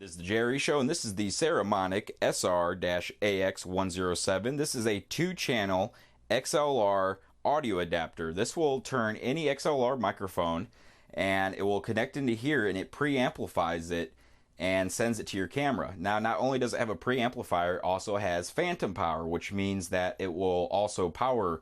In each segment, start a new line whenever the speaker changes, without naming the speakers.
This is the Jerry Show, and this is the Saramonic SR-AX107. This is a 2-channel XLR audio adapter. This will turn any XLR microphone, and it will connect into here, and it preamplifies it and sends it to your camera. Now, not only does it have a preamplifier, it also has phantom power, which means that it will also power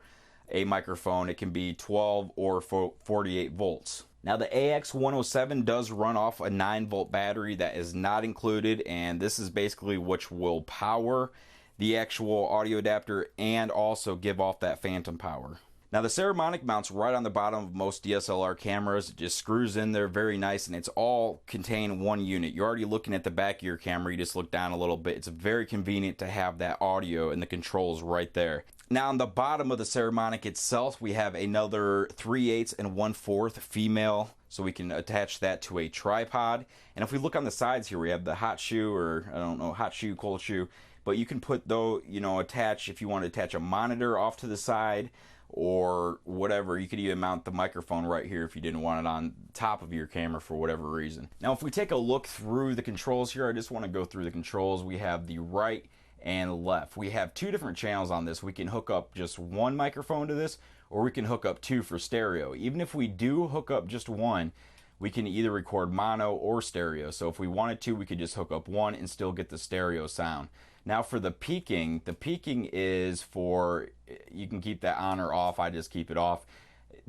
a microphone. It can be 12 or 48 volts. Now, the AX107 does run off a 9-volt battery that is not included, and this is basically which will power the actual audio adapter and also give off that phantom power. Now, the Saramonic mounts right on the bottom of most DSLR cameras. It just screws in there very nice, and it's all contained in one unit. You're already looking at the back of your camera. You just look down a little bit. It's very convenient to have that audio and the controls right there. Now, on the bottom of the Saramonic itself, we have another 3/8 and 1/4 female, so we can attach that to a tripod. And if we look on the sides here, we have the hot shoe, or I don't know, hot shoe, cold shoe. But you can put, though, attach, if you want to attach a monitor off to the side or whatever. You could even mount the microphone right here if you didn't want it on top of your camera for whatever reason. Now, if we take a look through the controls here, I just want to go through the controls. We have the right and left. We have 2 different channels on this. We can hook up just one microphone to this, or we can hook up 2 for stereo. Even if we do hook up just one, we can either record mono or stereo. So if we wanted to, we could just hook up one and still get the stereo sound. Now, for the peaking is for, you can keep that on or off. I just keep it off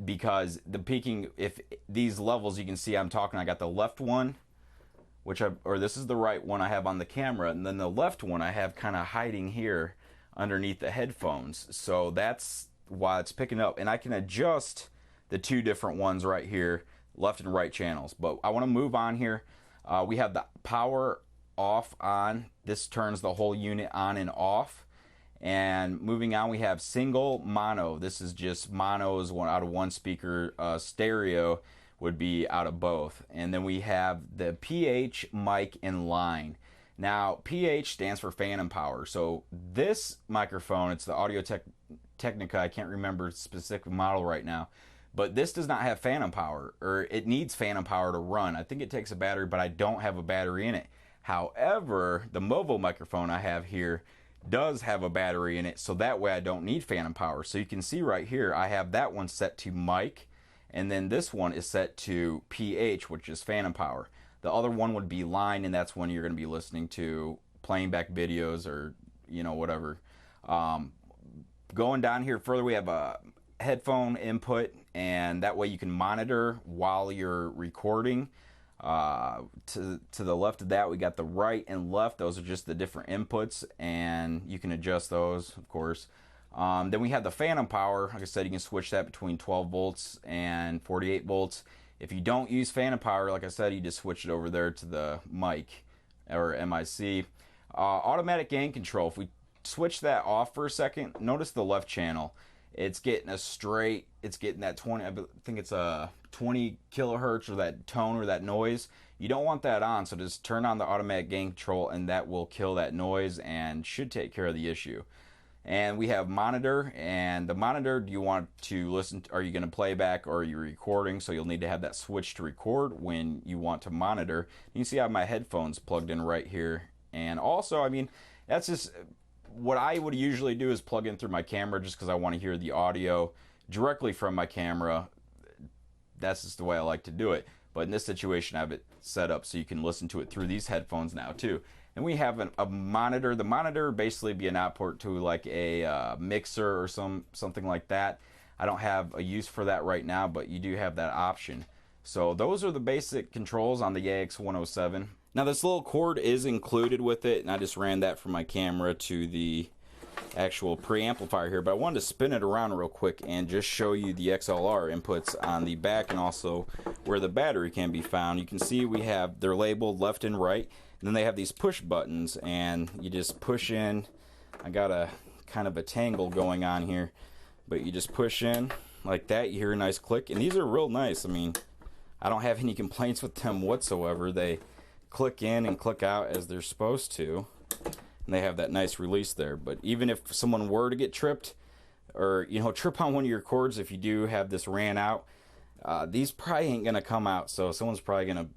because the peaking, if these levels, you can see I got the left one, or this is the right one I have on the camera, and then the left one I have kind of hiding here underneath the headphones. So that's why it's picking up, and I can adjust the 2 different ones right here, left and right channels. But I want to move on here. We have the power off, on. This turns the whole unit on and off. And moving on, we have single mono. This is just monos, one out of one speaker. Stereo would be out of both. And then we have the PH, mic, and line. Now, PH stands for phantom power. So this microphone, it's the Audio-Technica. I can't remember the specific model right now, but this does not have phantom power, or it needs phantom power to run. I think it takes a battery, but I don't have a battery in it. However, the Movo microphone I have here does have a battery in it, so that way I don't need phantom power. So you can see right here, I have that one set to mic, and then this one is set to PH, which is phantom power. The other one would be line, and that's when you're going to be listening to playing back videos or, whatever. Going down here further, we have a headphone input, and that way you can monitor while you're recording. To the left of that, we got the right and left. Those are just the different inputs, and you can adjust those, of course. Then we have the phantom power. Like I said, you can switch that between 12 volts and 48 volts. If you don't use phantom power, like I said, you just switch it over there to the mic or MIC. Automatic gain control. If we switch that off for a second, notice the left channel. It's getting it's getting that 20, I think it's a 20 kilohertz, or that tone or that noise. You don't want that on, so just turn on the automatic gain control, and that will kill that noise and should take care of the issue. And we have monitor, and the monitor, do you want to listen to, are you going to play back, or are you recording? So you'll need to have that switch to record when you want to monitor. You can see I have my headphones plugged in right here. And also, that's just what I would usually do, is plug in through my camera, just because I want to hear the audio directly from my camera. That's just the way I like to do it. But in this situation, I have it set up so you can listen to it through these headphones now too. And we have a monitor. The monitor basically be an output to like a mixer or something like that. I don't have a use for that right now, but you do have that option. So those are the basic controls on the AX107. Now, this little cord is included with it, and I just ran that from my camera to the actual preamplifier here, but I wanted to spin it around real quick and just show you the XLR inputs on the back, and also where the battery can be found. You can see they're labeled left and right, and then they have these push buttons, and you just push in. I got a kind of a tangle going on here, but you just push in like that. You hear a nice click, and these are real nice. I don't have any complaints with them whatsoever. They click in and click out as they're supposed to, and they have that nice release there. But even if someone were to get tripped, or trip on one of your cords, if you do have this ran out, these probably ain't gonna come out. So someone's probably gonna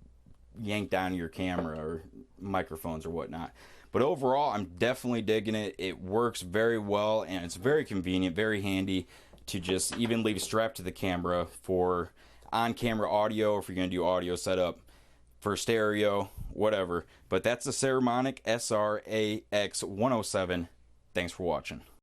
yank down your camera or microphones or whatnot. But overall, I'm definitely digging it. It works very well, and it's very convenient, very handy to just even leave strapped to the camera for on-camera audio, if you're going to do audio setup for stereo, whatever. But that's the Saramonic SR-AX107. Thanks for watching.